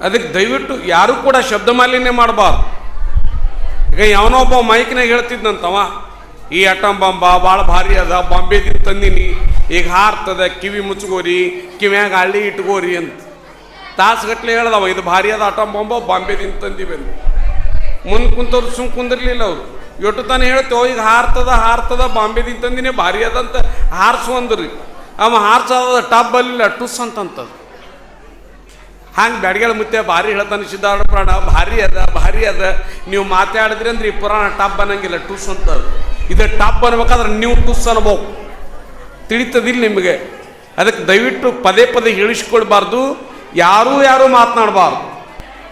ಅದಕ್ಕೆ ದಯವಿಟ್ಟು ಯಾರು ಕೂಡ ಶಬ್ದ ಮಾಲಿನ್ಯ ಮಾಡಬಾರ್ದು. ಈಗ ಯಾವನೋ ಒಬ್ಬ ಮೈಕ್ನಾಗ ಹೇಳ್ತಿದ್ದಂತವ, ಈ ಅಟಮ್ ಬಾಂಬ ಭಾಳ ಭಾರಿ ಅದ, ಬಾಂಬೆದಿಂದ ತಂದಿನಿ, ಈಗ ಹಾರ್ತದ, ಕಿವಿ ಮುಚ್ಕೋರಿ, ಕಿವ್ಯಾಗ ಹಳ್ಳಿ ಇಟ್ಕೋರಿ ಅಂತ ತಾಸುಗಟ್ಲೆ ಹೇಳ್ದವ. ಇದು ಭಾರಿ ಅದ ಅಟಮ್ ಬಾಂಬ, ಬಾಂಬೆದಿಂದ ತಂದಿವಿ ಅಂತ. ಮುಂದೆ ಕುಂತವ್ರು ಸುಮ್ ಕುಂದಿರ್ಲಿಲ್ಲ ಅವರು. ಎಟ್ಟು ತಾನೇ ಹೇಳ್ತೇವೆ, ಈಗ ಹಾರ್ತದ ಬಾಂಬೆದಿಂದ ತಂದಿನಿ ಭಾರಿ ಅದಂತ ಹಾರಿಸುವಂದ್ರಿ. ಅವ ಹಾರ್ಸೋದ ಟಬ್ ಅಲ್ಲಿಲ್ಲ, ಟುಸ್ ಅಂತಂತದ್ದು. ಹಂಗೆ ಬ್ಯಾಡ್ಗೆಳ ಮುತ್ತೆ ಭಾರಿ ಹೇಳ್ತಾನೆ ಸಿದ್ಧಾರೂಢ ಪುರಾಣ, ಭಾರಿ ಅದ ನೀವು ಮಾತಾಡಿದ್ರಿ ಅಂದ್ರೆ ಈ ಪುರಾಣ ಟಬ್ ಅನ್ನಂಗಿಲ್ಲ, ಟುಸ್ ಅಂತದ್ದು. ಇದು ಟಬ್ ಅನ್ಬೇಕಾದ್ರೆ ನೀವು ಟುಸ್ ಅನ್ಬೇಕು, ತಿಳಿತದಿಲ್ಲ ನಿಮಗೆ. ಅದಕ್ಕೆ ದಯವಿಟ್ಟು ಪದೇ ಪದೇ ಹೇಳಿಸ್ಕೊಳ್ಬಾರ್ದು, ಯಾರೂ ಮಾತನಾಡಬಾರ್ದು.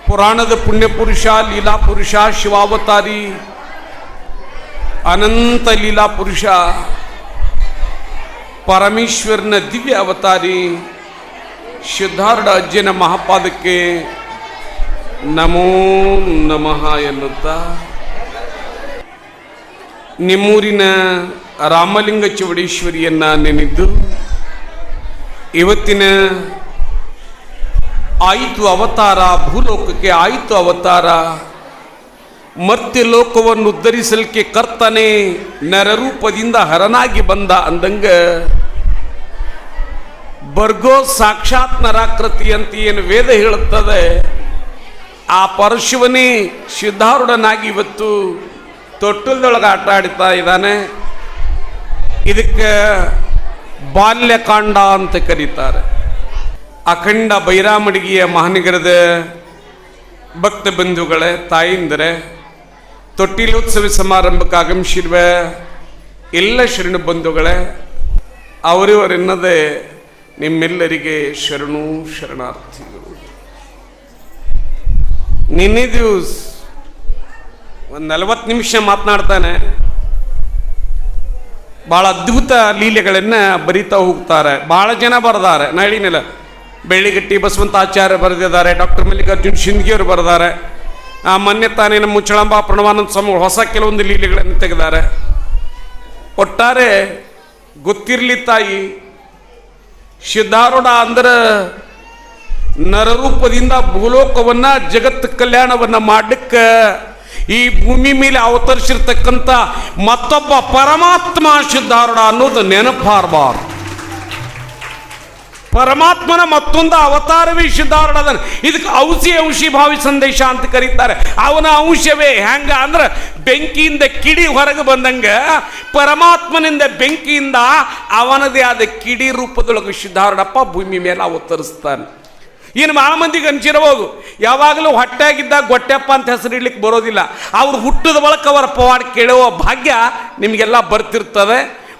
ಪುರಾಣದ ಪುಣ್ಯ ಪುರುಷ, ಲೀಲಾ ಪುರುಷ, ಶಿವಾವತಾರಿ, ಅನಂತ ಲೀಲಾ ಪುರುಷ, ಪರಮೇಶ್ವರನ ದಿವ್ಯ ಅವತಾರಿ ಸಿದ್ಧಾರೂಢ ಅಜ್ಜನ ಮಹಾಪಾದಕ್ಕೆ ನಮೋ ನಮಃ ಎನ್ನುತ್ತಾ ನಿಮ್ಮೂರಿನ ರಾಮಲಿಂಗ ಚೌಡೇಶ್ವರಿಯನ್ನ ನೆನೆದು ಇವತ್ತಿನ ಆಯಿತು ಅವತಾರ, ಭೂಲೋಕಕ್ಕೆ ಆಯಿತು ಅವತಾರ, ಮರ್ತ್ಯ ಲೋಕವನ್ನು ಉದ್ಧರಿಸಲಿಕ್ಕೆ ಕರ್ತನೆ ನರರೂಪದಿಂದ ಹರನಾಗಿ ಬಂದ ಅಂದಂಗ ಬರ್ಗೋ ಸಾಕ್ಷಾತ್ ನರಾಕೃತಿ ಅಂತ ಏನು ವೇದ ಹೇಳುತ್ತದೆ, ಆ ಪರಶಿವನೇ ಸಿದ್ಧಾರೂಢನಾಗಿ ಇವತ್ತು ತೊಟ್ಟಲದೊಳಗೆ ಆಟ ಆಡ್ತಾ ಇದ್ದಾನೆ. ಇದಕ್ಕೆ ಬಾಲ್ಯಕಾಂಡ ಅಂತ ಕರೀತಾರೆ. ಅಖಂಡ ಬೈರಾಮಡಿಗೆಯ ಮಹಾನಗರದ ಭಕ್ತ ಬಂಧುಗಳೇ, ತಾಯಿಂದರೆ, ತೊಟ್ಟಿಲೋತ್ಸವ ಸಮಾರಂಭಕ್ಕೆ ಆಗಮಿಸಿರುವ ಎಲ್ಲ ಶರಣ ಬಂಧುಗಳೇ, ಅವರಿವರೆನ್ನದೇ ನಿಮ್ಮೆಲ್ಲರಿಗೆ ಶರಣು ಶರಣಾರ್ಥಿಗಳು. ನಿನ್ನೆ ದಿವಸ ಒಂದು 40 ನಿಮಿಷ ಮಾತನಾಡ್ತಾನೆ. ಭಾಳ ಅದ್ಭುತ ಲೀಲೆಗಳನ್ನು ಬರಿತಾ ಹೋಗ್ತಾರೆ. ಭಾಳ ಜನ ಬರೆದಾರೆ. ಹೇಳಿನಿಲ್ಲ, ಬೆಳ್ಳಿಗಟ್ಟಿ ಬಸವಂತಾಚಾರ್ಯ ಬರೆದಿದ್ದಾರೆ, ಡಾಕ್ಟರ್ ಮಲ್ಲಿಕಾರ್ಜುನ್ ಶಿಂದಗಿಯವರು ಬರೆದಾರೆ. ಮೊನ್ನೆ ತಾನೇ ನಮ್ಮ ಮುಚ್ಚಳಂಬ ಪ್ರಣವಾನಂದ ಸ್ವಾಮಿ ಹೊಸ ಕೆಲವೊಂದು ಲೀಲೆಗಳನ್ನು ತೆಗೆದಾರೆ. ಒಟ್ಟಾರೆ ಗೊತ್ತಿರಲಿ ತಾಯಿ, ಸಿದ್ಧಾರೂಢ ಅಂದ್ರೆ ನರರೂಪದಿಂದ ಭೂಲೋಕವನ್ನ ಜಗತ್ ಕಲ್ಯಾಣವನ್ನ ಮಾಡಲಿಕ್ಕೆ ಈ ಭೂಮಿ ಮೇಲೆ ಅವತರಿಸಿರ್ತಕ್ಕಂಥ ಮತ್ತೊಬ್ಬ ಪರಮಾತ್ಮ ಸಿದ್ಧಾರೂಢ ಅನ್ನೋದು ನೆನಪಾರಬಾರ್ದು. ಪರಮಾತ್ಮನ ಮತ್ತೊಂದು ಅವತಾರವೇ ಸಿದ್ಧಾರೂಢ. ಇದಕ್ಕೆ ಔಷಿ ಭಾವಿ ಸಂದೇಶ ಅಂತ ಕರೀತಾರೆ. ಅವನ ಅಂಶವೇ ಹೆಂಗ ಅಂದ್ರೆ ಬೆಂಕಿಯಿಂದ ಕಿಡಿ ಹೊರಗೆ ಬಂದಂಗ ಪರಮಾತ್ಮನಿಂದ ಬೆಂಕಿಯಿಂದ ಅವನದೇ ಆದ ಕಿಡಿ ರೂಪದೊಳಗೆ ಸಿದ್ಧಾರೂಢಪ್ಪ ಭೂಮಿ ಮೇಲೆ ಅವತರಿಸ್ತಾನೆ. ಇನ್ನು ಭಾಳ ಮಂದಿಗೆ ಅನ್ಸಿರಬಹುದು, ಯಾವಾಗಲೂ ಹೊಟ್ಟೆಗಿದ್ದಾಗ ಗೊಟ್ಟೆಪ್ಪ ಅಂತ ಹೆಸರು ಇಡ್ಲಿಕ್ಕೆ ಬರೋದಿಲ್ಲ. ಅವ್ರು ಹುಟ್ಟದ ಬಳಕ ಅವರ ಪವಾಡ ಕೇಳುವ ಭಾಗ್ಯ ನಿಮಗೆಲ್ಲ ಬರ್ತಿರ್ತದೆ.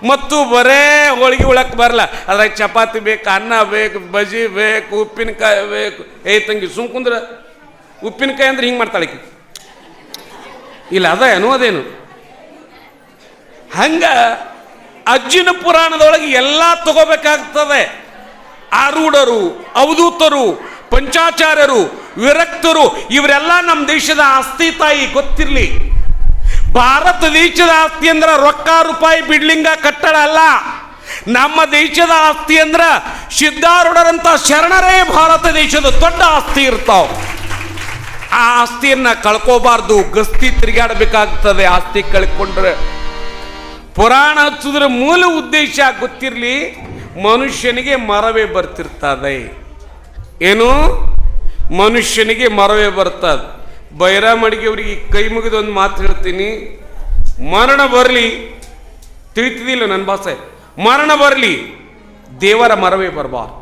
ಮತ್ತು ಬರೇ ಹೋಳಿಗೆ ಉಳಕ್ಕೆ ಬರಲ್ಲ, ಅದ್ರಾಗ ಚಪಾತಿ ಬೇಕು, ಅನ್ನ ಬೇಕು, ಬಜಿ ಬೇಕು, ಉಪ್ಪಿನಕಾಯಿ ಬೇಕು. ತಂಗಿ ಸುಮ್ ಕುಂದ್ರೆ ಉಪ್ಪಿನಕಾಯಿ ಅಂದ್ರೆ ಹಿಂಗೆ ಮಾಡ್ತಾಳೆ ಇಲ್ಲ, ಅದೇನು ಹಂಗ ಅಜ್ಜಿನ ಪುರಾಣದೊಳಗೆ ಎಲ್ಲ ತಗೋಬೇಕಾಗ್ತದೆ. ಆರೂಢರು, ಅವಧೂತರು, ಪಂಚಾಚಾರ್ಯರು, ವಿರಕ್ತರು ಇವರೆಲ್ಲ ನಮ್ಮ ದೇಶದ ಆಸ್ತಿ ತಾಯಿ, ಗೊತ್ತಿರಲಿ. ಭಾರತ ದೇಶದ ಆಸ್ತಿ ಅಂದ್ರೆ ರೊಕ್ಕ ರೂಪಾಯಿ ಬಿಡ್ಲಿಂಗ ಕಟ್ಟಡ ಅಲ್ಲ. ನಮ್ಮ ದೇಶದ ಆಸ್ತಿ ಅಂದ್ರೆ ಸಿದ್ಧಾರೂಢರಂತ ಶರಣರೇ ಭಾರತ ದೇಶದ ದೊಡ್ಡ ಆಸ್ತಿ ಇರ್ತಾವ. ಆ ಆಸ್ತಿಯನ್ನ ಕಳ್ಕೋಬಾರ್ದು, ಗಸ್ತಿ ತಿರುಗಾಡಬೇಕಾಗ್ತದೆ. ಆಸ್ತಿ ಕಳ್ಕೊಂಡ್ರೆ ಪುರಾಣ ಹಚ್ಚುದ್ರ ಮೂಲ ಉದ್ದೇಶ ಗೊತ್ತಿರಲಿ, ಮನುಷ್ಯನಿಗೆ ಮರವೇ ಬರ್ತಿರ್ತದೆ. ಏನು ಮನುಷ್ಯನಿಗೆ ಮರವೇ ಬರ್ತದೆ. ಬೈರಾಮಡಿಗೆ ಅವರಿಗೆ ಕೈ ಮುಗಿದು ಒಂದು ಮಾತು ಹೇಳ್ತೀನಿ, ಮರಣ ಬರಲಿ, ತಿಳಿತಿದ್ದಿಲ್ಲ ನನ್ನ ಭಾಷೆ, ಮರಣ ಬರಲಿ, ದೇವರ ಮರವೇ ಬರಬಾರ್ದು.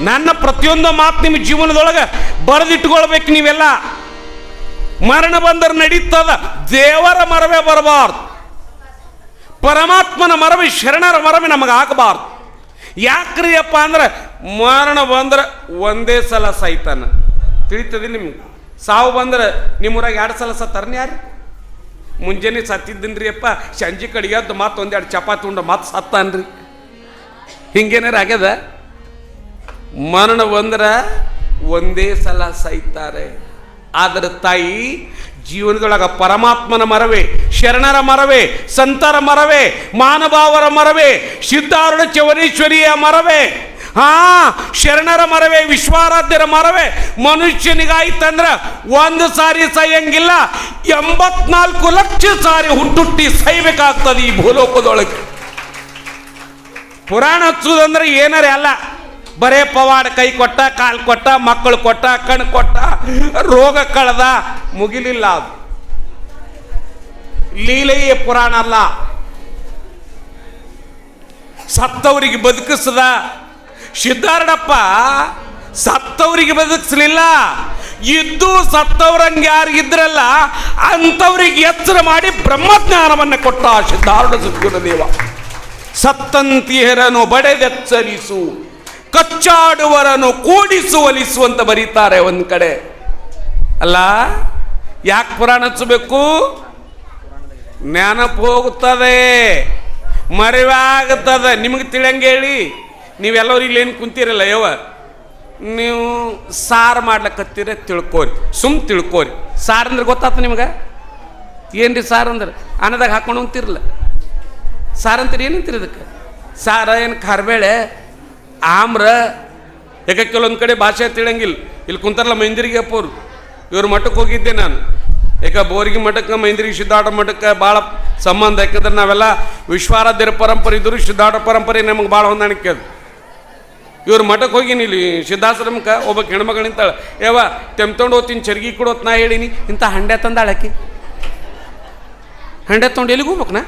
ನನ್ನ ಪ್ರತಿಯೊಂದು ಮಾತು ನಿಮ್ಮ ಜೀವನದೊಳಗೆ ಬರೆದಿಟ್ಕೊಳ್ಬೇಕು ನೀವೆಲ್ಲ. ಮರಣ ಬಂದರೆ ನಡೀತದ, ದೇವರ ಮರವೇ ಬರಬಾರ್ದು. ಪರಮಾತ್ಮನ ಮರವೇ, ಶರಣರ ಮರವೇ ನಮಗಾಗಬಾರ್ದು. ಯಾಕ್ರಿ ಅಪ್ಪ ಅಂದ್ರೆ ಮರಣ ಬಂದ್ರೆ ಒಂದೇ ಸಲ ಸಾಯ್ತಾನ, ತಿಳಿತದಿಲ್ಲ ನಿಮ್ಗೆ. ಸಾವು ಬಂದ್ರೆ ನಿಮ್ಮೂರಾಗ 2 ಸಲ ಸತ್ತಾರನ ಯಾರು? ಮುಂಜಾನೆ ಸತ್ತಿದ್ದನ್ರಿ ಅಪ್ಪ, ಸಂಜೆ ಕಡೆಯದ್ದು ಮತ್ತೆ 1-2 ಚಪಾತಿ ಉಂಡ ಮತ್ತೆ ಸತ್ತಾನ್ರಿ. ಹಿಂಗೇನಾರ ಆಗ್ಯದ? ಮರಣ ಬಂದ್ರೆ ಒಂದೇ ಸಲ ಸಾಯ್ತಾರೆ. ಆದರೆ ತಾಯಿ ಜೀವನದೊಳಗ ಪರಮಾತ್ಮನ ಮರವೇ, ಶರಣರ ಮರವೇ, ಸಂತರ ಮರವೇ, ಮಾನಭಾವರ ಮರವೇ, ಸಿದ್ಧಾರೂಢ ಚೌಡೇಶ್ವರಿಯ ಮರವೇ, ಶರಣರ ಮರವೇ, ವಿಶ್ವಾರಾಧ್ಯರ ಮರವೇ ಮನುಷ್ಯನಿಗಾಯ್ತಂದ್ರ ಒಂದು ಸಾರಿ ಸಹಿಯಂಗಿಲ್ಲ, 84 ಲಕ್ಷ ಸಾರಿ ಹುಟ್ಟುಟ್ಟಿ ಸಹಿಬೇಕಾಗ್ತದೆ ಈ ಭೂಲೋಕದೊಳಗೆ. ಪುರಾಣ ಹಚ್ಚುವುದಂದ್ರೆ ಏನಾರೇ ಅಲ್ಲ, ಬರೇ ಪವಾಡ, ಕೈ ಕೊಟ್ಟ, ಕಾಲು ಕೊಟ್ಟ, ಮಕ್ಕಳು ಕೊಟ್ಟ, ಕಣ್ಣು ಕೊಟ್ಟ, ರೋಗ ಕಳೆದ, ಮುಗಿಲಿಲ್ಲ. ಅದು ಲೀಲೆಯೇ ಪುರಾಣ ಅಲ್ಲ. ಸತ್ತವರಿಗೆ ಬದುಕಿಸದ ಸಿದ್ಧಾರೂಢಪ್ಪ ಸತ್ತವರಿಗೆ ಬದುಕಿಸ್ಲಿಲ್ಲ, ಇದ್ದು ಸತ್ತವ್ರಂಗೆ ಯಾರಿಗಿದ್ರಲ್ಲ ಅಂಥವ್ರಿಗೆ ಎಚ್ಚರ ಮಾಡಿ ಬ್ರಹ್ಮಜ್ಞಾನವನ್ನು ಕೊಟ್ಟ ಸಿದ್ಧಾರೂಢ ಸದ್ಗುರುದೇವ. ಸತ್ತಂತಿಯರನ್ನು ಬಡೆದೆಚ್ಚರಿಸು, ಕಚ್ಚಾಡುವರನ್ನು ಕೂಡಿಸು ಒಲಿಸು ಅಂತ ಬರೀತಾರೆ ಒಂದು ಕಡೆ. ಅಲ್ಲ, ಯಾಕೆ ಪುರಾಣ ಹಚ್ಚಬೇಕು? ನೆನಪು ಹೋಗುತ್ತದೆ, ಮರೆವಾಗುತ್ತದೆ. ನಿಮಗೆ ತಿಳಿಯಂಗೆ ಹೇಳಿ, ನೀವೆಲ್ಲರೂ ಇಲ್ಲೇನು ಕುಂತೀರಲ್ಲ ಯವ್ವ, ನೀವು ಸಾರು ಮಾಡ್ಲಕ್ಕತ್ತೀರ ತಿಳ್ಕೋರಿ, ತಿಳ್ಕೋರಿ. ಸಾರು ಅಂದ್ರೆ ಗೊತ್ತಾತ ನಿಮ್ಗೆ? ಏನ್ರಿ ಸಾರು ಅಂದ್ರೆ? ಅನ್ನದಾಗ ಹಾಕೊಂಡು ಹೋಗ್ತಿರಲ್ಲ, ಸಾರು ಅಂತೀರಿ. ಏನಂತೀರಿ ಇದಕ್ಕೆ? ಸಾರ ಏನು ಕಾರ್ಬೇಳೆ, ಆಮ್ರ, ಯಾಕೆ ಕೆಲವೊಂದು ಕಡೆ ಭಾಷೆ ತಿಳಿಯಂಗಿಲ್ಲ. ಇಲ್ಲಿ ಕುಂತಾರಲ್ಲ ಮೈಂದಿರಿಗೆ ಅಪ್ಪವ್ರು, ಇವ್ರ ಮಠಕ್ಕೆ ಹೋಗಿದ್ದೆ ನಾನು. ಯಾಕೆ ಬೋರಿಗೆ ಮಠಕ್ಕೆ, ಮೈಂದಿರಿಗೆ, ಸಿದ್ಧಾರ್ಥ ಮಠಕ್ಕೆ ಭಾಳ ಸಂಬಂಧ. ಯಾಕಂದ್ರೆ ನಾವೆಲ್ಲ ವಿಶ್ವಾರಾಧ್ಯರ ಪರಂಪರೆ ಇದ್ರು, ಸಿದ್ಧಾರ್ಥ ಪರಂಪರೆ ನಮಗೆ ಭಾಳ ಹೊಂದಾಣಿಕೆ ಅದು. ಇವ್ರ ಮಠಕ್ಕೆ ಹೋಗಿನಿ, ಇಲ್ಲಿ ಸಿದ್ಧಾಶ್ರಮಕ್ಕೆ ಒಬ್ಬ ಹೆಣ್ಮಗಳು ನಿಂತಾಳೆ. ಯಾವ ತೆಮ್ತೊಂಡು ಹೋಗ್ತೀನಿ, ಚರ್ಗಿ ಕೊಡೋತ್ ನಾ ಹೇಳಿನಿ, ಇಂಥ ಹಂಡೆ ತಂದಾಳಕಿ. ಹಂಡೆ ತೊಗೊಂಡು ಎಲ್ಲಿಗೆ ಹೋಗ್ಬೇಕನ?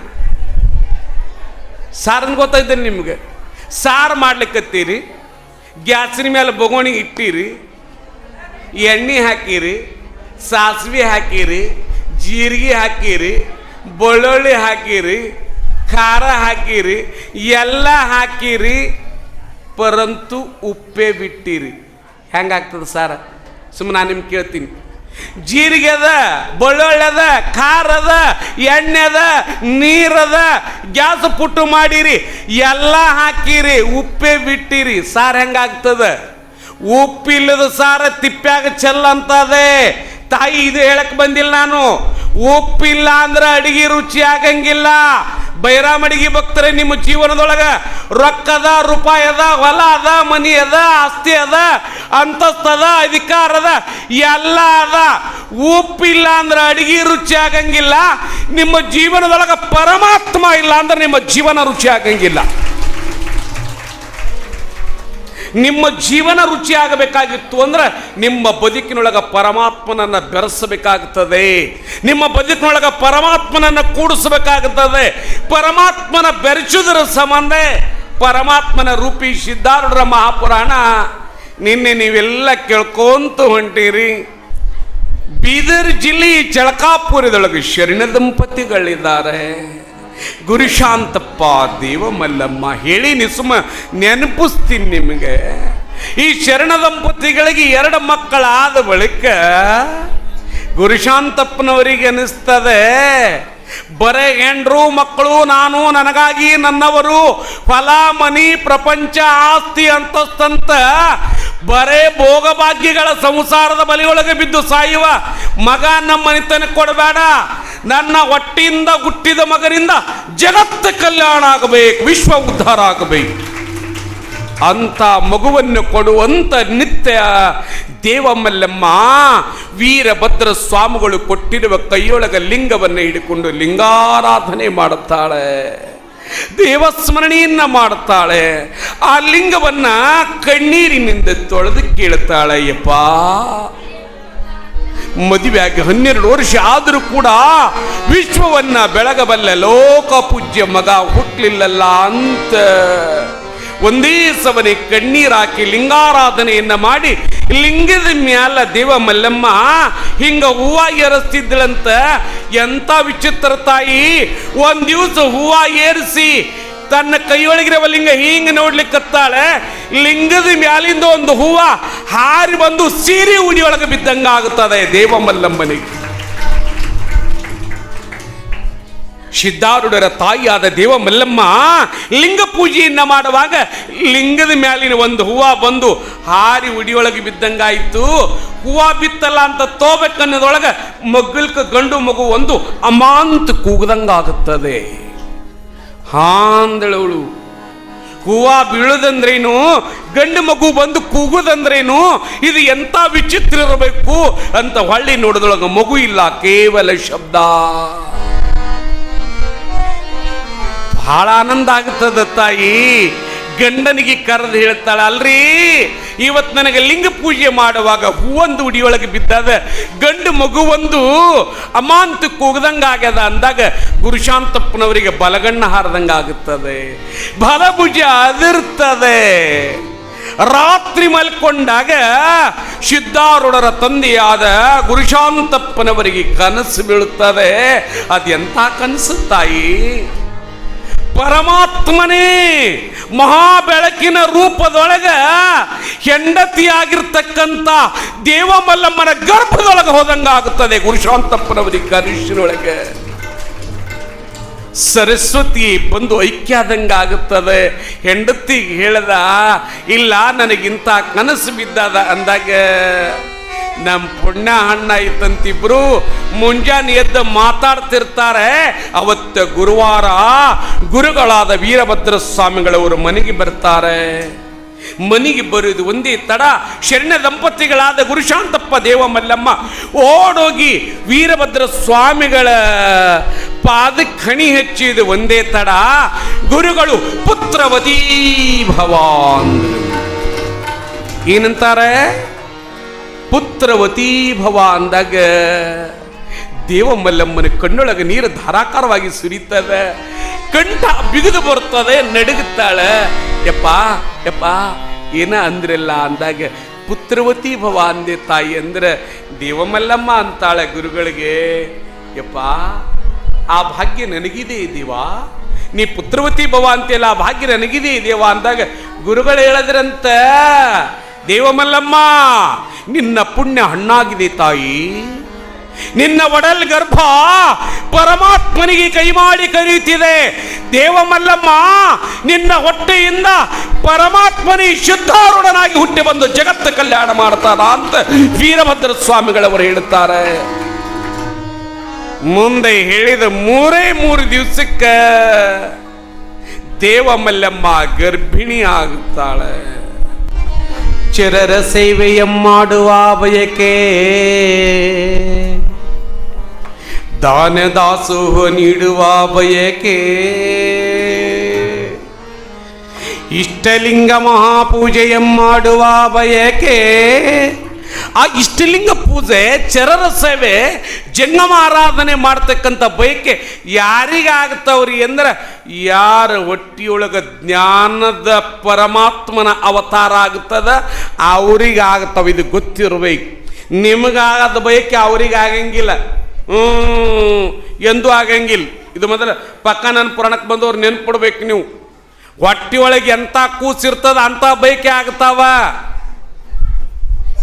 ಸಾರನ್ನು ಗೊತ್ತಾಯ್ತೇನೆ ನಿಮ್ಗೆ. ಸಾರು ಮಾಡ್ಲಿಕ್ಕತ್ತೀರಿ, ಗ್ಯಾಸಿನ ಮೇಲೆ ಬೊಗೋಣಿಗೆ ಇಟ್ಟಿರಿ, ಎಣ್ಣೆ ಹಾಕಿರಿ, ಸಾಸಿವೆ ಹಾಕಿರಿ, ಜೀರಿಗೆ ಹಾಕಿರಿ, ಬೆಳ್ಳುಳ್ಳಿ ಹಾಕಿರಿ, ಖಾರ ಹಾಕಿರಿ, ಎಲ್ಲ ಹಾಕಿರಿ, ಪರಂತು ಉಪ್ಪೇ ಬಿಟ್ಟಿರಿ. ಹೆಂಗಾಗ್ತದೆ ಸಾರ? ಸುಮ್ಮನೆ ನಾನು ನಿಮ್ಗೆ ಕೇಳ್ತೀನಿ. ಜೀರಿಗೆ ಅದ, ಬೆಳ್ಳುಳ್ಳಿ ಅದ, ಖಾರ ಅದ, ಎಣ್ಣೆ ಅದ, ನೀರದ, ಗ್ಯಾಸ್ ಪುಟ್ಟು ಮಾಡಿರಿ, ಎಲ್ಲ ಹಾಕಿರಿ, ಉಪ್ಪೇ ಬಿಟ್ಟಿರಿ. ಸಾರು ಹೆಂಗಾಗ್ತದ? ಉಪ್ಪಿಲ್ಲದ ಸಾರ ತಿಪ್ಪ್ಯಾಗ ಚೆಲ್ಲ ಅಂತದೆ. ತಾಯಿ ಇದು ಹೇಳಕ್ ಬಂದಿಲ್ಲ ನಾನು. ಉಪ್ಪಿಲ್ಲ ಅಂದ್ರೆ ಅಡಿಗೆ ರುಚಿ ಆಗಂಗಿಲ್ಲ. ಬೈರಾಮ್ ಅಡಿಗೆ ಭಕ್ತರೆ, ನಿಮ್ಮ ಜೀವನದೊಳಗ ರೊಕ್ಕ ಅದ, ರೂಪಾಯಿ ಅದ, ಹೊಲ ಅದ, ಮನಿ ಅದ, ಆಸ್ತಿ ಅದ, ಅಂತಸ್ತದ, ಅಧಿಕಾರ ಅದ, ಎಲ್ಲ ಅದ. ಉಪ್ಪಿಲ್ಲ ಅಂದ್ರೆ ಅಡಿಗೆ ರುಚಿ ಆಗಂಗಿಲ್ಲ. ನಿಮ್ಮ ಜೀವನದೊಳಗ ಪರಮಾತ್ಮ ಇಲ್ಲ ಅಂದ್ರೆ ನಿಮ್ಮ ಜೀವನ ರುಚಿ ಆಗಂಗಿಲ್ಲ. ನಿಮ್ಮ ಜೀವನ ರುಚಿ ಆಗಬೇಕಾಗಿತ್ತು ಅಂದ್ರೆ ನಿಮ್ಮ ಬದುಕಿನೊಳಗ ಪರಮಾತ್ಮನನ್ನು ಬೆರೆಸಬೇಕಾಗುತ್ತದೆ. ನಿಮ್ಮ ಬದುಕಿನೊಳಗ ಪರಮಾತ್ಮನನ್ನು ಕೂಡಿಸಬೇಕಾಗುತ್ತದೆ. ಪರಮಾತ್ಮನ ಬೆರೆಸುವುದರ ಸಂಬಂಧ ಪರಮಾತ್ಮನ ರೂಪಿ ಸಿದ್ಧಾರೂಢರ ಮಹಾಪುರಾಣ ನಿನ್ನೆ ನೀವೆಲ್ಲ ಕೇಳ್ಕೊಂತ ಹೊಂಟಿರಿ. ಬೀದರ್ ಜಿಲ್ಲೆ ಚಳಕಾಪುರದೊಳಗೆ ಶರಣ ದಂಪತಿಗಳಿದ್ದಾರೆ. ಗುರುಶಾಂತಪ್ಪ, ದೇವಮಲ್ಲಮ್ಮ ಹೇಳಿ ನಿಸುಮ ನೆನಪಿಸ್ತೀನಿ ನಿಮಗೆ. ಈ ಶರಣ ದಂಪತಿಗಳಿಗೆ 2 ಮಕ್ಕಳಾದ ಬಳಿಕ ಗುರುಶಾಂತಪ್ಪನವರಿಗೆ ಅನಿಸ್ತದೆ, ಬರೇ ಹೆಂಡ್ರು ಮಕ್ಕಳು, ನಾನು, ನನಗಾಗಿ ನನ್ನವರು, ಫಲ, ಮನಿ, ಪ್ರಪಂಚ, ಆಸ್ತಿ, ಅಂತಸ್ತಂತ ಬರೇ ಭೋಗಭಾಗ್ಯಗಳ ಸಂಸಾರದ ಬಲಿಯೊಳಗೆ ಬಿದ್ದು ಸಾಯುವ ಮಗ ನಮ್ಮ ಮನೆತನಕ್ಕೆ ಕೊಡಬೇಡ. ನನ್ನ ಹೊಟ್ಟಿಯಿಂದ ಹುಟ್ಟಿದ ಮಗನಿಂದ ಜಗತ್ತು ಕಲ್ಯಾಣ ಆಗಬೇಕು, ವಿಶ್ವ ಉದ್ಧಾರ ಆಗಬೇಕು ಅಂತ ಮಗುವನ್ನು ಕೊಡುವಂತ ನಿತ್ಯ ದೇವಮಲ್ಲಮ್ಮ ವೀರಭದ್ರ ಸ್ವಾಮಿಗಳು ಕೊಟ್ಟಿರುವ ಕೈಯೊಳಗ ಲಿಂಗವನ್ನು ಹಿಡಿಕೊಂಡು ಲಿಂಗಾರಾಧನೆ ಮಾಡುತ್ತಾಳೆ, ದೇವಸ್ಮರಣೆಯನ್ನ ಮಾಡುತ್ತಾಳೆ. ಆ ಲಿಂಗವನ್ನ ಕಣ್ಣೀರಿನಿಂದ ತೊಳೆದು ಕೇಳುತ್ತಾಳೆ, ಯಪ್ಪ ಮದುವೆಯಾಗಿ 12 ವರ್ಷ ಆದರೂ ಕೂಡ ವಿಶ್ವವನ್ನ ಬೆಳಗಬಲ್ಲ ಲೋಕ ಪೂಜ್ಯ ಮಗ ಹುಟ್ಟಲಿಲ್ಲಲ್ಲ ಅಂತ ಒಂದೇ ಸವನೆ ಕಣ್ಣೀರಾಕಿ ಲಿಂಗಾರಾಧನೆಯನ್ನ ಮಾಡಿ ಲಿಂಗದ ಮ್ಯಾಲ ದೇವಮಲ್ಲಮ್ಮ ಹಿಂಗ ಹೂವ ಏರಿಸ್ತಿದ್ದಳಂತ. ಎಂತ ವಿಚಿತ್ರ ತಾಯಿ! ಒಂದ್ ದಿವಸ ಹೂವ ಏರಿಸಿ ತನ್ನ ಕೈಯೊಳಗಿರುವ ಲಿಂಗ ಹಿಂಗ ನೋಡ್ಲಿಕ್ಕತ್ತಾಳೆ. ಲಿಂಗದ ಮ್ಯಾಲಿಂದ ಒಂದು ಹೂವ ಹಾರಿ ಬಂದು ಸೀರೆ ಉಡಿಯೊಳಗೆ ಬಿದ್ದಂಗ ಆಗುತ್ತದೆ ದೇವಮಲ್ಲಮ್ಮನಿಗೆ. ಸಿದ್ಧಾರೂಢರ ತಾಯಿಯಾದ ದೇವಮಲ್ಲಮ್ಮ ಲಿಂಗ ಪೂಜೆಯನ್ನ ಮಾಡುವಾಗ ಲಿಂಗದ ಮ್ಯಾಲಿನ ಒಂದು ಹೂವ ಬಂದು ಹಾರಿ ಉಡಿಯೊಳಗೆ ಬಿದ್ದಂಗಾಯಿತು. ಹೂವ ಬಿತ್ತಲ್ಲ ಅಂತ ತೋಬೇಕನ್ನೋದೊಳಗೆ ಮಗ್ಗಲ್ಕ ಗಂಡು ಮಗು ಒಂದು ಅಮಾಂತ ಕೂಗದಂಗಾಗುತ್ತದೆ. ಹಾಂದಳವಳು ಕೂವ ಬೀಳುದಂದ್ರೇನು, ಗಂಡು ಮಗು ಬಂದು ಕೂಗುದಂದ್ರೇನು, ಇದು ಎಂತ ವಿಚಿತ್ರ ಇರಬೇಕು ಅಂತ ಹೊಳ್ಳಿ ನೋಡಿದೊಳಗ ಮಗು ಇಲ್ಲ, ಕೇವಲ ಶಬ್ದ. ಬಹಳ ಆನಂದ ಆಗುತ್ತದೆ ತಾಯಿ. ಗಂಡನಿಗೆ ಕರೆದು ಹೇಳ್ತಾಳೆ, ಅಲ್ರಿ ಇವತ್ತು ನನಗೆ ಲಿಂಗ ಪೂಜೆ ಮಾಡುವಾಗ ಹೂವೊಂದು ಉಡಿಯೊಳಗೆ ಬಿದ್ದದ, ಗಂಡು ಮಗು ಒಂದು ಅಮಾಂತ ಕೂಗದಂಗಾಗ್ಯದ ಅಂದಾಗ ಗುರುಶಾಂತಪ್ಪನವರಿಗೆ ಬಲಗಣ್ಣ ಹಾರದಂಗ ಆಗುತ್ತದೆ, ಬಲಭುಜ ಅದಿರ್ತದೆ. ರಾತ್ರಿ ಮಲ್ಕೊಂಡಾಗ ಸಿದ್ಧಾರೂಢರ ತಂದೆಯಾದ ಗುರುಶಾಂತಪ್ಪನವರಿಗೆ ಕನಸು ಬೀಳುತ್ತದೆ. ಅದೆಂಥ ಕನಸು ತಾಯಿ? ಪರಮಾತ್ಮನೇ ಮಹಾಬೆಳಕಿನ ರೂಪದೊಳಗ ಹೆಂಡತಿಯಾಗಿರ್ತಕ್ಕಂಥ ದೇವಮಲ್ಲಮ್ಮನ ಗರ್ಭದೊಳಗೆ ಹೋದಂಗಾಗುತ್ತದೆ ಗುರುಶಾಂತಪ್ಪನವರಿಗೆ ಕನಸಿನೊಳಗೆ. ಸರಸ್ವತಿ ಬಂದು ಐಕ್ಯ ಆದಂಗಾಗುತ್ತದೆ. ಹೆಂಡತಿಗೆ ಹೇಳ್ದ, ಇಲ್ಲ ನನಗಿಂತ ಕನಸು ಬಿದ್ದದ ಅಂದಾಗ ನಮ್ಮ ಪುಣ್ಯ ಹಣ್ಣ ಇತ್ತಂತಿಬ್ರು ಮುಂಜಾನೆ ಎದ್ದು ಮಾತಾಡ್ತಿರ್ತಾರೆ. ಅವತ್ತು ಗುರುವಾರ ಗುರುಗಳಾದ ವೀರಭದ್ರ ಸ್ವಾಮಿಗಳವರು ಮನೆಗೆ ಬರ್ತಾರೆ. ಮನೆಗೆ ಬರುವುದು ಒಂದೇ ತಡ, ಶರಣ ದಂಪತಿಗಳಾದ ಗುರುಶಾಂತಪ್ಪ ದೇವಮಲ್ಲಮ್ಮ ಓಡೋಗಿ ವೀರಭದ್ರ ಸ್ವಾಮಿಗಳ ಪಾದಕ್ಕೆ ಖಣಿ ಹಚ್ಚಿದ ಒಂದೇ ತಡ. ಗುರುಗಳು ಪುತ್ರವತೀ ಭವ ಅಂದ್ರು. ಏನಂತಾರೆ? ಪುತ್ರವತೀ ಭವ ಅಂದಾಗ ದೇವಮಲ್ಲಮ್ಮನ ಕಣ್ಣೊಳಗೆ ನೀರು ಧಾರಾಕಾರವಾಗಿ ಸುರಿತದೆ, ಕಂಠ ಬಿಗಿದು ಬರ್ತದೆ, ನಡುಗುತ್ತಾಳೆ. ಯಪ್ಪ ಯಪ್ಪ ಏನ ಅಂದ್ರಲ್ಲ ಅಂದಾಗ ಪುತ್ರವತೀ ಭವ ಅಂದೆ ತಾಯಿ. ಅಂದ್ರೆ ದೇವಮಲ್ಲಮ್ಮ ಅಂತಾಳೆ ಗುರುಗಳಿಗೆ, ಯಪ್ಪ ಆ ಭಾಗ್ಯ ನನಗಿದೆ ದೇವಾ, ನೀ ಪುತ್ರವತಿ ಭವ ಅಂತೆಲ್ಲ ಆ ಭಾಗ್ಯ ನನಗಿದೆ ದೇವಾ ಅಂದಾಗ ಗುರುಗಳು ಹೇಳಿದ್ರಂತ, ದೇವಮಲ್ಲಮ್ಮ ನಿನ್ನ ಪುಣ್ಯ ಹಣ್ಣಾಗಿದೆ ತಾಯಿ, ನಿನ್ನ ಒಡಲ್ ಗರ್ಭ ಪರಮಾತ್ಮನಿಗೆ ಕೈ ಮಾಡಿ ಕರೆಯುತ್ತಿದೆ. ದೇವಮಲ್ಲಮ್ಮ ನಿನ್ನ ಹೊಟ್ಟೆಯಿಂದ ಪರಮಾತ್ಮನಿ ಶುದ್ಧಾರೂಢನಾಗಿ ಹುಟ್ಟಿ ಬಂದು ಜಗತ್ತು ಕಲ್ಯಾಣ ಮಾಡ್ತಾರ ಅಂತ ವೀರಭದ್ರ ಸ್ವಾಮಿಗಳವರು ಹೇಳುತ್ತಾರೆ. ಮುಂದೆ ಹೇಳಿದ 3 ದಿವಸಕ್ಕೆ ದೇವಮಲ್ಲಮ್ಮ ಗರ್ಭಿಣಿ ಆಗುತ್ತಾಳೆ. ಚರರ ಸೇವೆಯ ಮಾಡುವ ಬಯಕೆ, ದಾನ ದಾಸೋಹ ನೀಡುವ ಬಯಕೆ, ಇಷ್ಟಲಿಂಗ ಮಹಾಪೂಜೆಯ ಮಾಡುವ ಬಯಕೆ. ಆ ಇಷ್ಟಲಿಂಗ ಪೂಜೆ, ಚರರ ಸೇವೆ, ಜಂಗಮ ಆರಾಧನೆ ಮಾಡ್ತಕ್ಕಂಥ ಬಯಕೆ ಯಾರಿಗಾಗ್ತಾವ್ರಿ ಅಂದ್ರೆ ಯಾರ ಹೊಟ್ಟಿಯೊಳಗ ಜ್ಞಾನದ ಪರಮಾತ್ಮನ ಅವತಾರ ಆಗುತ್ತದ ಅವ್ರಿಗಾಗ್ತಾವ. ಇದು ಗೊತ್ತಿರ್ಬೇಕು. ನಿಮಗಾಗದ ಬಯಕೆ ಅವ್ರಿಗೆ ಆಗಂಗಿಲ್ಲ, ಎಂದೂ ಆಗಂಗಿಲ್ಲ. ಇದು ಮೊದಲ ಪಕ್ಕ ನನ್ನ ಪುರಾಣಕ್ಕೆ ಬಂದವ್ರು ನೆನ್ಪಿಡ್ಬೇಕು ನೀವು. ಹೊಟ್ಟಿಯೊಳಗೆ ಎಂಥ ಕೂಸಿರ್ತದ ಅಂಥ ಬಯಕೆ ಆಗ್ತಾವ.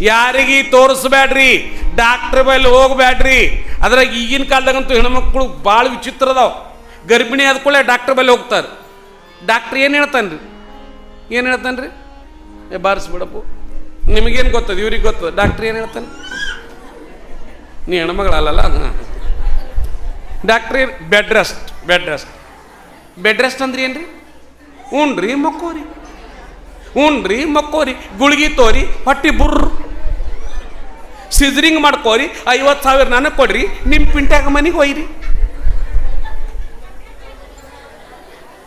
ಯಾರಿಗೆ ತೋರಿಸ್ಬೇಡ್ರಿ, ಡಾಕ್ಟ್ರ್ ಬಳಿ ಹೋಗ್ಬೇಡ್ರಿ. ಅದ್ರಾಗ ಈಗಿನ ಕಾಲದಾಗಂತೂ ಹೆಣ್ಮಕ್ಳು ಭಾಳ ವಿಚಿತ್ರ ಅದಾವ. ಗರ್ಭಿಣಿ ಆದ್ಕೊಳ್ಳೆ ಡಾಕ್ಟ್ರ್ ಬಳಿ ಹೋಗ್ತಾರೆ. ಡಾಕ್ಟ್ರ್ ಏನು ಹೇಳ್ತಾನೆ ರೀ? ಬಾರಿಸ್ಬಿಡಪ್ಪು, ನಿಮಗೇನು ಗೊತ್ತದ? ಇವ್ರಿಗೆ ಗೊತ್ತದ ಡಾಕ್ಟ್ರ್ ಏನು ಹೇಳ್ತಾನೆ? ನೀ ಹೆಣ್ಮಗಳಲ್ಲ. ಡಾಕ್ಟ್ರಿ ಬೆಡ್ ರೆಸ್ಟ್ ಅಂದ್ರೆ ಏನ್ರಿ? ಉಣ್ರಿ ಮಕ್ಕೋರಿ, ಗುಳಿಗೆ ತೋರಿ, ಹೊಟ್ಟಿ ಬುರ್ರು, ಸಿಜರಿಂಗ್ ಮಾಡ್ಕೋರಿ, 50,000 ನನಗೆ ಕೊಡ್ರಿ, ನಿಮ್ಮ ಪಿಂಟ್ಯಾಗ ಮನೆಗೆ ಒಯ್ರಿ.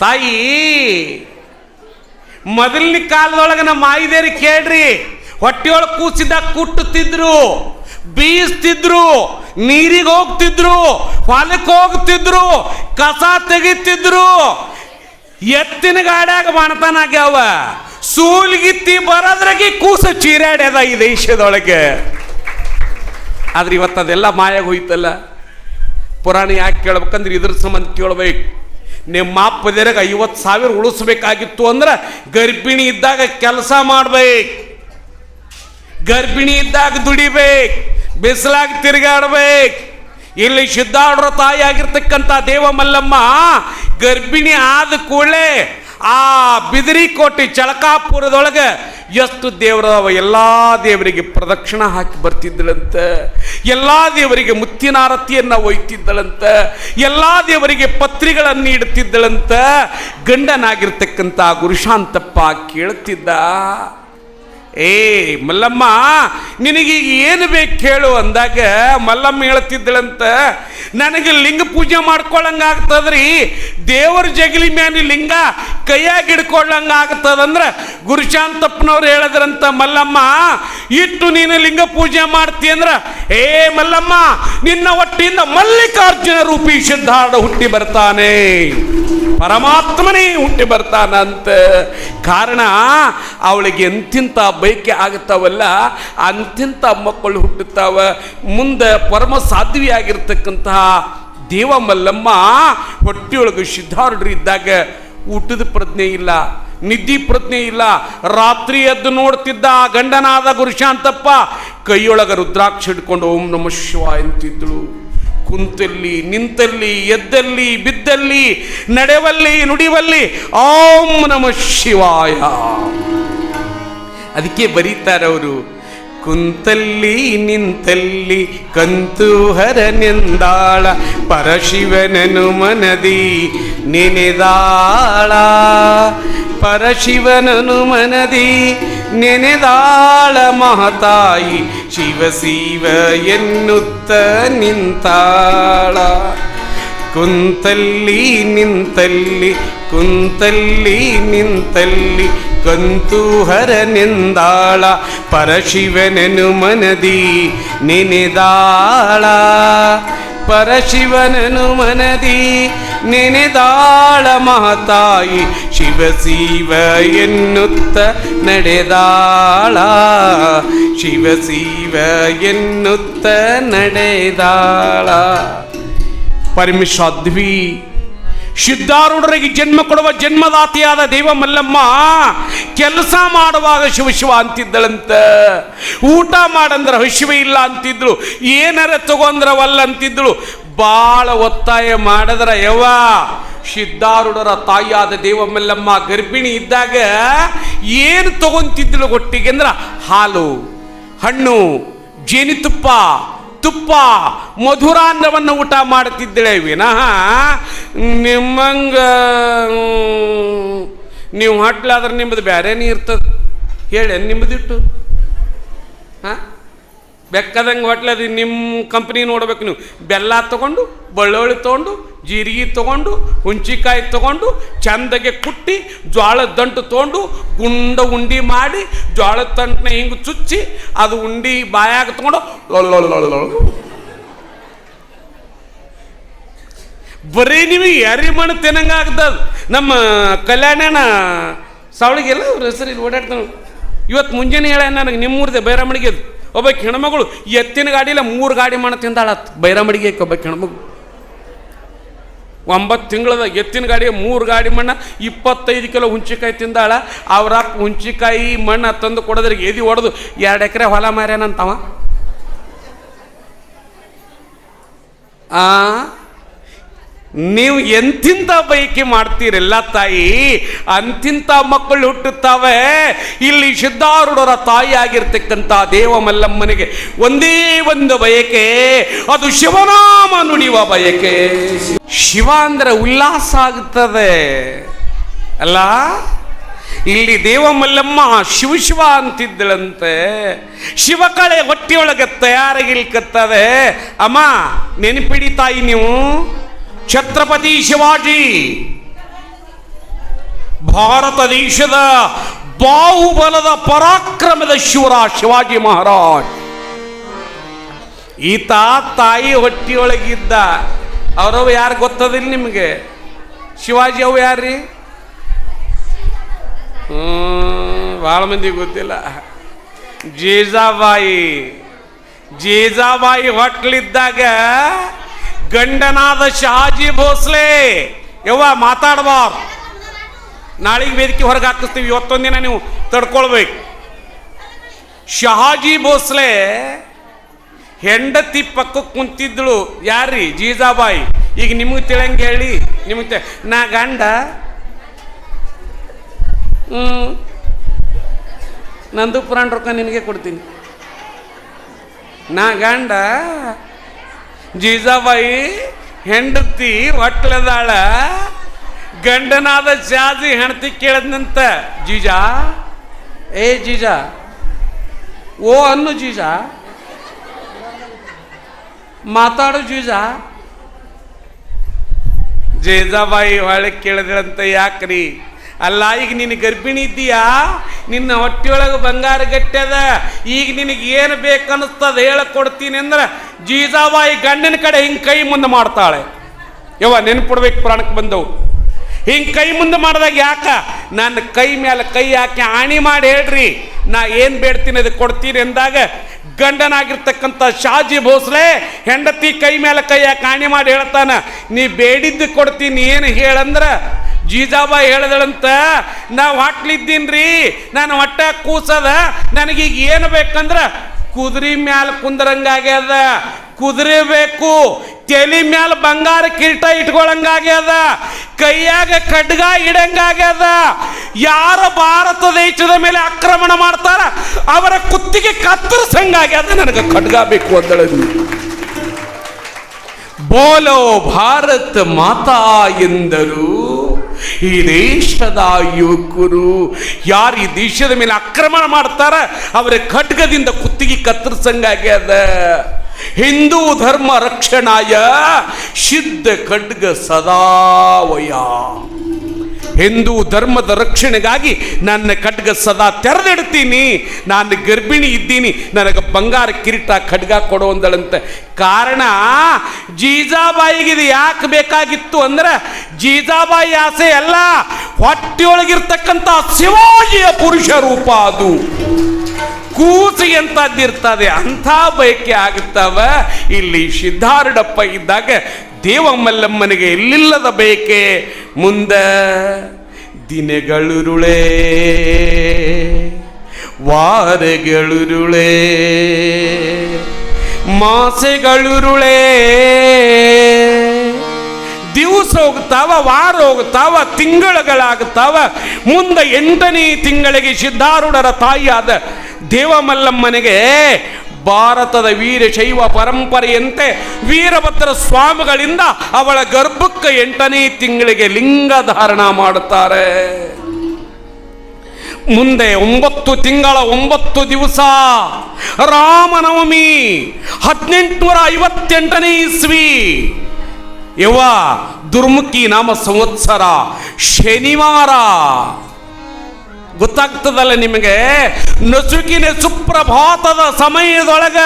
ತಾಯಿ ಮೊದಲನೇ ಕಾಲದೊಳಗೆ ನಮ್ಮ ಮಾಯಿದೇರಿ ಕೇಳ್ರಿ, ಹೊಟ್ಟೆಯೊಳಗೆ ಕೂಸಿದಾಗ ಕುಟ್ಟುತ್ತಿದ್ರು, ಬೀಸ್ತಿದ್ರು, ನೀರಿಗೆ ಹೋಗ್ತಿದ್ರು, ಹೊಲಕ್ಕೆ ಹೋಗ್ತಿದ್ರು, ಕಸ ತೆಗಿತಿದ್ರು. ಎತ್ತಿನ ಗಾಡ್ಯಾಗ ಬಾಣತನಾಗ್ಯಾವ, ಸೂಲ್ಗಿತ್ತಿ ಬರೋದ್ರಾಗೆ ಕೂಸ ಚೀರಾಡ್ಯದ ಈ ದೇಶದೊಳಗೆ. ಆದ್ರೆ ಇವತ್ತು ಅದೆಲ್ಲ ಮಾಯಾಗ ಹೋಯ್ತಲ್ಲ. ಪುರಾಣ ಯಾಕೆ ಕೇಳ್ಬೇಕಂದ್ರೆ ಇದ್ರ ಸಂಬಂಧ ಕೇಳ್ಬೇಕು. ನಿಮ್ಮ ಅಪ್ಪದೇರಾಗ 50,000 ಉಳಿಸ್ಬೇಕಾಗಿತ್ತು ಅಂದ್ರೆ ಗರ್ಭಿಣಿ ಇದ್ದಾಗ ಕೆಲಸ ಮಾಡ್ಬೇಕು, ಗರ್ಭಿಣಿ ಇದ್ದಾಗ ದುಡಿಬೇಕು, ಬಿಸಿಲಾಗ ತಿರುಗಾಡ್ಬೇಕು. ಇಲ್ಲಿ ಸಿದ್ಧಾರೂಢರ ತಾಯಿ ಆಗಿರ್ತಕ್ಕಂಥ ದೇವಮಲ್ಲಮ್ಮ ಗರ್ಭಿಣಿ ಆದ ಕೂಡಲೇ ಆ ಬಿದಿರಿಕೋಟೆ ಚಳಕಾಪುರದೊಳಗೆ ಎಷ್ಟು ದೇವರವ ಎಲ್ಲ ದೇವರಿಗೆ ಪ್ರದಕ್ಷಿಣ ಹಾಕಿ ಬರ್ತಿದ್ದಳಂತ, ಎಲ್ಲ ದೇವರಿಗೆ ಮುತ್ತಿನಾರತಿಯನ್ನು ಒಯ್ತಿದ್ದಳಂತ, ಎಲ್ಲ ದೇವರಿಗೆ ಪತ್ರಿಗಳನ್ನು ಇಡ್ತಿದ್ದಳಂತ. ಗಂಡನಾಗಿರ್ತಕ್ಕಂಥ ಗುರುಶಾಂತಪ್ಪ ಕೇಳ್ತಿದ್ದ, ಏ ಮಲ್ಲಮ್ಮ ನಿನಗೀಗ ಏನು ಬೇಕು ಕೇಳು ಅಂದಾಗ ಮಲ್ಲಮ್ಮ ಹೇಳ್ತಿದ್ದಳಂತ, ನನಗೆ ಲಿಂಗ ಪೂಜೆ ಮಾಡ್ಕೊಳ್ಳಂಗಾಗ್ತದ್ರಿ, ದೇವರ ಜಗಲಿ ಮ್ಯಾನಿ ಲಿಂಗ ಕೈಯಾಗಿ ಹಿಡ್ಕೊಳ್ಳಂಗ ಆಗ್ತದಂದ್ರೆ ಗುರುಶಾಂತಪ್ಪನವ್ರು ಹೇಳಿದ್ರಂತ, ಮಲ್ಲಮ್ಮ ಇಟ್ಟು ನೀನು ಲಿಂಗ ಪೂಜೆ ಮಾಡ್ತಿ ಅಂದ್ರ ಏ ಮಲ್ಲಮ್ಮ ನಿನ್ನ ಹೊಟ್ಟಿಯಿಂದ ಮಲ್ಲಿಕಾರ್ಜುನ ರೂಪಿ ಸಿದ್ಧಾರ್ಥ ಹುಟ್ಟಿ ಬರ್ತಾನೆ, ಪರಮಾತ್ಮನೇ ಹುಟ್ಟಿ ಬರ್ತಾನಂತ. ಕಾರಣ ಅವಳಿಗೆ ಎಂತಿಂತ ಬೈಕೆ ಆಗುತ್ತಾವಲ್ಲ ಅಂತಿಂತ ಮಕ್ಕಳು ಹುಟ್ಟುತ್ತಾವ. ಮುಂದೆ ಪರಮ ಸಾಧ್ವಿಯಾಗಿರ್ತಕ್ಕಂತಹ ದೇವ ಮಲ್ಲಮ್ಮ ಹೊಟ್ಟೆಯೊಳಗೆ ಸಿದ್ಧಾರೂಢರು ಇದ್ದಾಗ ಊಟದ ಪ್ರಜ್ಞೆ ಇಲ್ಲ, ನಿದ್ದಿ ಪ್ರಜ್ಞೆ ಇಲ್ಲ. ರಾತ್ರಿ ಎದ್ದು ನೋಡ್ತಿದ್ದ ಗಂಡನಾದ ಗುರುಶಾಂತಪ್ಪ ಕೈಯೊಳಗ ರುದ್ರಾಕ್ಷ ಹಿಡ್ಕೊಂಡು ಓಂ ನಮಃ ಶಿವಾಯ ಅಂತಿದ್ಳು. ಕುಂತಲ್ಲಿ ನಿಂತಲ್ಲಿ ಎದ್ದಲ್ಲಿ ಬಿದ್ದಲ್ಲಿ ನಡೆವಲ್ಲಿ ನುಡಿವಲ್ಲಿ ಓಂ ನಮಃ ಶಿವಾಯ. ಅದಕ್ಕೆ ಬರೀತಾರೆ ಅವರು, ಕುಂತಲ್ಲಿ ನಿಂತಲ್ಲಿ ಕಂತುಹರನೆಂದಾಳ ಪರಶಿವನನು ಮನದಿ ನೆನೆದಾಳ, ಪರಶಿವನನು ಮನದಿ ನೆನೆದಾಳ ಮಹತಾಯಿ ಶಿವ ಶಿವ ಎನ್ನುತ್ತ ನಿಂತಾಳ. ಕುಂತಲ್ಲಿ ನಿಂತಲ್ಲಿ ಕುಂತಲ್ಲಿ ನಿಂತಲ್ಲಿ ಕಂತುಹರನೆಂದಾಳ ಪರಶಿವನನು ಮನದಿ ನೆನೆದಾಳ, ಪರಶಿವನನು ಮನದಿ ನೆನೆದಾಳ ಮಹತಾಯಿ ಶಿವ ಶಿವ ಎನ್ನುತ್ತ ನಡೆದಾಳ, ಶಿವ ಶಿವ ಎನ್ನುತ್ತ ನಡೆದಾಳ. ಪರಮೇಶ್ವದ್ವಿ ಸಿದ್ಧಾರೂಢರಿಗೆ ಜನ್ಮ ಕೊಡುವ ಜನ್ಮದಾತಿಯಾದ ದೇವ ಮಲ್ಲಮ್ಮ ಕೆಲಸ ಮಾಡುವಾಗ ಶಿವ ಶಿವ ಅಂತಿದ್ದಳಂತ, ಊಟ ಮಾಡಂದ್ರೆ ಹಸಿವೆ ಇಲ್ಲ ಅಂತಿದ್ಳು, ಏನಾರ ತಗೊಂಡ್ರವಲ್ಲ ಅಂತಿದ್ಳು. ಭಾಳ ಒತ್ತಾಯ ಮಾಡಿದ್ರ ಯವ್ವ ಸಿದ್ಧಾರೂಢರ ತಾಯಿಯಾದ ದೇವ ಮಲ್ಲಮ್ಮ ಗರ್ಭಿಣಿ ಇದ್ದಾಗ ಏನು ತಗೊಂತಿದ್ಳು ಒಟ್ಟಿಗೆ ಅಂದ್ರೆ ಹಾಲು, ಹಣ್ಣು, ಜೇನುತುಪ್ಪ, ತುಪ್ಪ, ಮಧುರಾನ್ನವನ್ನು ಊಟ ಮಾಡ್ತಿದ್ದಳೆ ವಿನಃ ನಿಮ್ಮಂಗ ನೀವು ಹೊಟ್ಲಾದ್ರೆ ನಿಮ್ಮದು ಬೇರೆನೇ ಇರ್ತದೆ ಹೇಳಿ, ನಿಮ್ಮದಿಟ್ಟು ಹಾಂ ಬೆಕ್ಕದಂಗೆ ಹೊಟ್ಲದು. ನಿಮ್ಮ ಕಂಪ್ನಿ ನೋಡ್ಬೇಕು ನೀವು, ಬೆಲ್ಲ ತೊಗೊಂಡು ಬೆಳ್ಳುಳ್ಳಿ ತೊಗೊಂಡು ಜೀರಿಗೆ ತೊಗೊಂಡು ಹುಂಚಿಕಾಯಿ ತೊಗೊಂಡು ಚಂದಗೆ ಕುಟ್ಟಿ ಜೋಳದ ದಂಟು ತೊಗೊಂಡು ಗುಂಡ ಉಂಡಿ ಮಾಡಿ ಜೋಳದ ದಂಟನ್ನ ಹಿಂಗೆ ಚುಚ್ಚಿ ಅದು ಉಂಡಿ ಬಾಯಾಗ ತೊಗೊಂಡು ಬರೀ ನಿಮಗೆ ಯಾರಿ ಮಣ್ಣು ತಿನ್ನಂಗೆ ಆಗ್ತದ. ನಮ್ಮ ಕಲ್ಯಾಣನ ಸಾವಳಿಗೆಲ್ಲ ಅವ್ರ ಹೆಸರು ಇಲ್ಲಿ ಓಡಾಡ್ತಾನೆ. ಇವತ್ತು ಮುಂಜಾನೆ ಹೇಳ ನನಗೆ ನಿಮ್ಮೂರ್ದೆ ಬೈರಾಮಡಿಗೆ ಒಬ್ಬ ಹೆಣ್ಮಗಳು ಎತ್ತಿನ ಗಾಡಿಲ್ಲ 3 ಗಾಡಿ ಮಣ್ಣು ತಿಂದಾಳತ್. ಬೈರಾಮಡಿಗೆ ಒಬ್ಬ ಹೆಣ್ಮಗಳು 9 ತಿಂಗಳದ ಎತ್ತಿನ ಗಾಡಿಗೆ 3 ಗಾಡಿ ಮಣ್ಣ 25 ಕಿಲೋ ಹುಂಚಿಕಾಯಿ ತಿಂದಾಳ. ಅವ್ರ ಹುಂಚಿಕಾಯಿ ಮಣ್ಣು ತಂದು ಕೊಡೋದ್ರಿಗೆ ಎದಿ ಹೊಡೆದು 2 ಎಕರೆ ಹೊಲ ಮಾರ್ಯಾನಂತವ. ನೀವು ಎಂತಿಂತ ಬಯಕೆ ಮಾಡ್ತೀರಲ್ಲ ತಾಯಿ, ಅಂತಿಂತ ಮಕ್ಕಳು ಹುಟ್ಟುತ್ತವೆ. ಇಲ್ಲಿ ಸಿದ್ಧಾರೂಢರ ತಾಯಿ ಆಗಿರ್ತಕ್ಕಂಥ ದೇವ ಮಲ್ಲಮ್ಮನಿಗೆ ಒಂದೇ ಒಂದು ಬಯಕೆ, ಅದು ಶಿವನಾಮ ನುಡಿಯುವ ಬಯಕೆ. ಶಿವ ಅಂದ್ರೆ ಉಲ್ಲಾಸ ಆಗುತ್ತದೆ ಅಲ್ಲ. ಇಲ್ಲಿ ದೇವ ಮಲ್ಲಮ್ಮ ಶಿವ ಶಿವ ಅಂತಿದ್ದಳಂತೆ. ಶಿವಕಳೆ ಹೊಟ್ಟೆಯೊಳಗೆ ತಯಾರಾಗಿಲ್ಕತ್ತದೆ. ಅಮ್ಮ ನೆನಪಿಡಿ ತಾಯಿ, ನೀವು ಛತ್ರಪತಿ ಶಿವಾಜಿ ಭಾರತ ದೇಶದ ಬಾಹುಬಲದ ಪರಾಕ್ರಮದ ಶಿವರ ಶಿವಾಜಿ ಮಹಾರಾಜ್. ಈತ ತಾಯಿ ಹೊಟ್ಟಿಯೊಳಗಿದ್ದ. ಅವರವು ಯಾರು ಗೊತ್ತದಿಲ್ಲ ನಿಮಗೆ? ಶಿವಾಜಿ ಅವು ಯಾರ್ರಿ? ಭಾಳ ಮಂದಿ ಗೊತ್ತಿಲ್ಲ. ಜೀಜಾಬಾಯಿ ಹೊಟ್ಲಿದ್ದಾಗ ಗಂಡನಾದ ಶಹಾಜಿ ಭೋಸ್ಲೆ ಯವ್ವ ಮಾತಾಡಬಾರ್ದು, ನಾಳೆಗೆ ವೇದಿಕೆ ಹೊರಗೆ ಹಾಕಿಸ್ತೀವಿ, ಇವತ್ತೊಂದಿನ ನೀವು ತಡ್ಕೊಳ್ಬೇಕು. ಶಹಾಜಿ ಭೋಸ್ಲೆ ಹೆಂಡತಿ ಪಕ್ಕಕ್ಕೆ ಕುಂತಿದ್ಳು. ಯಾರ್ರಿ? ಜೀಜಾಬಾಯಿ. ಈಗ ನಿಮಗೆ ತಿಳಂಗೆ ಹೇಳಿ, ನಿಮಗೆ ನಾ ಗಂಡ ನಂದು ಪುರಾಣ ರೊಕ್ಕ ನಿನಗೆ ಕೊಡ್ತೀನಿ. ನಾ ಗಂಡ ಜೀಜಾಬಾಯಿ ಹೆಂಡತಿ ಒಟ್ಲದಾಳ, ಗಂಡನಾದ ಶಾಜಿ ಹೆಂಡತಿ ಕೇಳದ್ನಂತ, ಜೀಜಾ ಏ ಜೀಜಾ ಓ ಅನ್ನು ಜೀಜಾ, ಮಾತಾಡು ಜೀಜಾ. ಜೀಜಾಬಾಯಿ ಹೊಳೆ ಕೇಳಿದ್ರಂತ, ಯಾಕ್ರಿ? ಅಲ್ಲ, ಈಗ ನೀನು ಗರ್ಭಿಣಿ ಇದ್ದೀಯಾ, ನಿನ್ನ ಹೊಟ್ಟೆಯೊಳಗೆ ಬಂಗಾರ ಗಟ್ಟದ, ಈಗ ನಿನಗೆ ಏನು ಬೇಕನ್ನಿಸ್ತದ ಹೇಳಿಕೊಡ್ತೀನಿ ಅಂದ್ರೆ ಜೀಜಾಬಾಯಿ ಗಂಡನ ಕಡೆ ಹಿಂಗೆ ಕೈ ಮುಂದೆ ಮಾಡ್ತಾಳೆ. ಯವ್ವ ನೆನ್ಪಿಡ್ಬೇಕು, ಪ್ರಾಣಕ್ಕೆ ಬಂದವು ಹಿಂಗೆ ಕೈ ಮುಂದೆ ಮಾಡಿದಾಗ ಯಾಕ ನನ್ನ ಕೈ ಮೇಲೆ ಕೈ ಹಾಕಿ ಆಣಿ ಮಾಡಿ ಹೇಳ್ರಿ, ನಾ ಏನು ಬೇಡ್ತೀನಿ ಅದು ಕೊಡ್ತೀನಿ ಎಂದಾಗ ಗಂಡನಾಗಿರ್ತಕ್ಕಂಥ ಶಾಜಿ ಭೋಸ್ಲೆ ಹೆಂಡತಿ ಕೈ ಮೇಲೆ ಕೈ ಹಾಕಿ ಆಣಿ ಮಾಡಿ ಹೇಳ್ತಾನ, ನೀ ಬೇಡಿದ್ದು ಕೊಡ್ತೀನಿ, ಏನು ಹೇಳಂದ್ರೆ ಜೀಜಾಬಾಯಿ ಹೇಳಿದಳಂತ, ನಾ ಹೊಟ್ಲಿದ್ದೀನಿ ರೀ, ನಾನು ಹೊಟ್ಟೆ ಕೂಸದ, ನನಗೀಗ ಏನು ಬೇಕಂದ್ರೆ ಕುದುರೆ ಮ್ಯಾಲ ಕುಂದ್ರಂಗಾಗ್ಯದ, ಕುದುರೆ ಬೇಕು, ತಲೆ ಮ್ಯಾಲ ಬಂಗಾರ ಕಿರೀಟ ಇಟ್ಕೊಳಂಗಾಗ್ಯದ, ಕೈಯಾಗ ಖಡ್ಗ ಇಡಂಗಾಗ್ಯದ, ಯಾರ ಭಾರತ ದೇಶದ ಮೇಲೆ ಆಕ್ರಮಣ ಮಾಡ್ತಾರ ಅವರ ಕುತ್ತಿಗೆ ಕತ್ತರಿಸಂಗಾಗ್ಯದ, ನನಗೆ ಖಡ್ಗ ಬೇಕು ಅಂದಳದು. ಬೋಲೋ ಭಾರತ ಮಾತಾ ಎಂದರು ಈ ದೇಶದ ಯುವಕರು. ಯಾರು ಈ ದೇಶದ ಮೇಲೆ ಆಕ್ರಮಣ ಮಾಡ್ತಾರ ಅವರ ಖಡ್ಗದಿಂದ ಕುತ್ತಿಗೆ ಕತ್ತರಿಸಂಗಾಗ್ಯದ. ಹಿಂದೂ ಧರ್ಮ ರಕ್ಷಣಾಯ ಸಿದ್ಧ ಖಡ್ಗ ಸದಾವಯ. ಹಿಂದೂ ಧರ್ಮದ ರಕ್ಷಣೆಗಾಗಿ ನನ್ನ ಖಡ್ಗ ಸದಾ ತೆರೆದಿಡ್ತೀನಿ, ನಾನು ಗರ್ಭಿಣಿ ಇದ್ದೀನಿ, ನನಗೆ ಬಂಗಾರ ಕಿರೀಟ ಖಡ್ಗ ಕೊಡೋ ಅಂದಳಂತೆ. ಕಾರಣ ಜೀಜಾಬಾಯಿಗೆ ಇದು ಯಾಕೆ ಬೇಕಾಗಿತ್ತು ಅಂದ್ರೆ, ಜೀಜಾಬಾಯಿ ಆಸೆ ಅಲ್ಲ, ಹೊಟ್ಟೆಯೊಳಗಿರ್ತಕ್ಕಂಥ ಶಿವಾಜಿಯ ಪುರುಷ ರೂಪ ಅದು ಕೂಸಿ ಎಂತದ್ದಿರ್ತದೆ, ಅಂಥ ಬಯಕೆ ಆಗುತ್ತವ. ಇಲ್ಲಿ ಸಿದ್ಧಾರೂಢಪ್ಪ ಇದ್ದಾಗ ದೇವಮಲ್ಲಮ್ಮನಿಗೆ ಎಲ್ಲಿಲ್ಲದ ಬೇಕೆ. ಮುಂದೆ ದಿನಗಳುರುಳೆ ವಾರಗಳುರುಳೆ ಮಾಸೆಗಳುರುಳೆ, ದಿವಸ ಹೋಗ್ತಾವ, ವಾರ ಹೋಗ್ತಾವ, ತಿಂಗಳುಗಳಾಗ್ತಾವ. ಮುಂದೆ 8ನೇ ತಿಂಗಳಿಗೆ ಸಿದ್ಧಾರೂಢರ ತಾಯಿಯಾದ ದೇವಮಲ್ಲಮ್ಮನಿಗೆ ಭಾರತದ ವೀರಶೈವ ಪರಂಪರೆಯಂತೆ ವೀರಭದ್ರ ಸ್ವಾಮಿಗಳಿಂದ ಅವಳ ಗರ್ಭಕ್ಕೆ 8ನೇ ತಿಂಗಳಿಗೆ ಲಿಂಗ ಧಾರಣ ಮಾಡುತ್ತಾರೆ. ಮುಂದೆ 9 ತಿಂಗಳ 9 ದಿವಸ ರಾಮನವಮಿ 1858ನೇ ಇಸ್ವಿ, ಯವ್ವ ದುರ್ಮುಖಿ ನಾಮ ಸಂವತ್ಸರ ಶನಿವಾರ. ಗೊತ್ತಾಗ್ತದಲ್ಲ ನಿಮಗೆ, ನಸುಕಿನ ಸುಪ್ರಭಾತದ ಸಮಯದೊಳಗ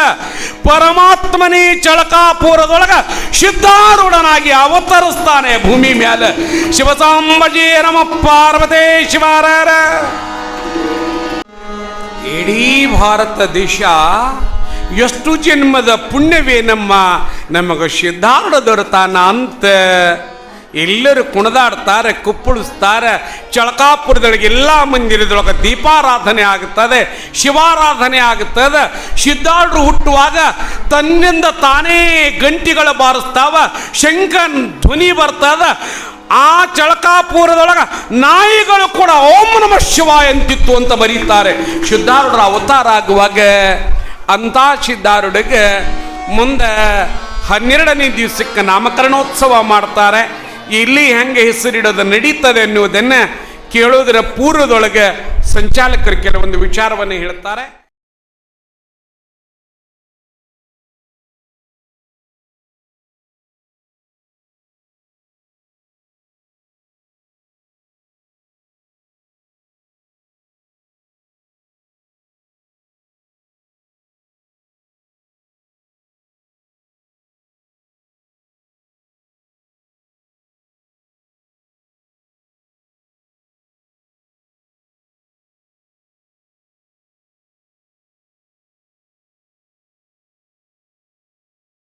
ಪರಮಾತ್ಮನೇ ಚಳಕಾಪುರದೊಳಗ ಸಿದ್ಧಾರೂಢನಾಗಿ ಅವತರಿಸ್ತಾನೆ ಭೂಮಿ ಮೇಲೆ. ಶಿವಸಾಂಬಜಿ ನಮ ಪಾರ್ವತೇ ಶಿವಾರರ. ಇಡೀ ಭಾರತ ದೇಶ ಎಷ್ಟು ಜನ್ಮದ ಪುಣ್ಯವೇ ನಮಗೆ ಸಿದ್ಧಾರೂಢ ದೊರೆತಾನ ಅಂತ ಎಲ್ಲರೂ ಕುಣಿದಾಡ್ತಾರೆ, ಕುಪ್ಪಳಿಸ್ತಾರೆ. ಚಳಕಾಪುರದೊಳಗೆ ಎಲ್ಲ ಮಂದಿರದೊಳಗೆ ದೀಪಾರಾಧನೆ ಆಗುತ್ತದೆ, ಶಿವಾರಾಧನೆ ಆಗುತ್ತದೆ. ಸಿದ್ಧಾರೂಢರು ಹುಟ್ಟುವಾಗ ತನ್ನಿಂದ ತಾನೇ ಗಂಟಿಗಳು ಬಾರಿಸ್ತಾವ, ಶಂಕನ್ ಧ್ವನಿ ಬರ್ತದ. ಆ ಚಳಕಾಪುರದೊಳಗೆ ನಾಯಿಗಳು ಕೂಡ ಓಂ ನಮಃ ಶಿವಾಯ ಅಂತಿತ್ತು ಅಂತ ಬರೀತಾರೆ ಸಿದ್ಧಾರೂಢರ ಅವತಾರ ಆಗುವಾಗ. ಅಂತ ಸಿದ್ಧಾರೂಢಗೆ ಮುಂದೆ 12ನೇ ದಿವಸಕ್ಕೆ ನಾಮಕರಣೋತ್ಸವ ಮಾಡ್ತಾರೆ. ಇಲ್ಲಿ ಹೆಂಗೆ ಹೆಸರಿಡೋದು ನಡೀತದೆ ಅನ್ನುವುದನ್ನು ಕೇಳೋದರ ಪೂರ್ವದೊಳಗೆ ಸಂಚಾಲಕರು ಕೆಲವೊಂದು ವಿಚಾರವನ್ನು ಹೇಳ್ತಾರೆ.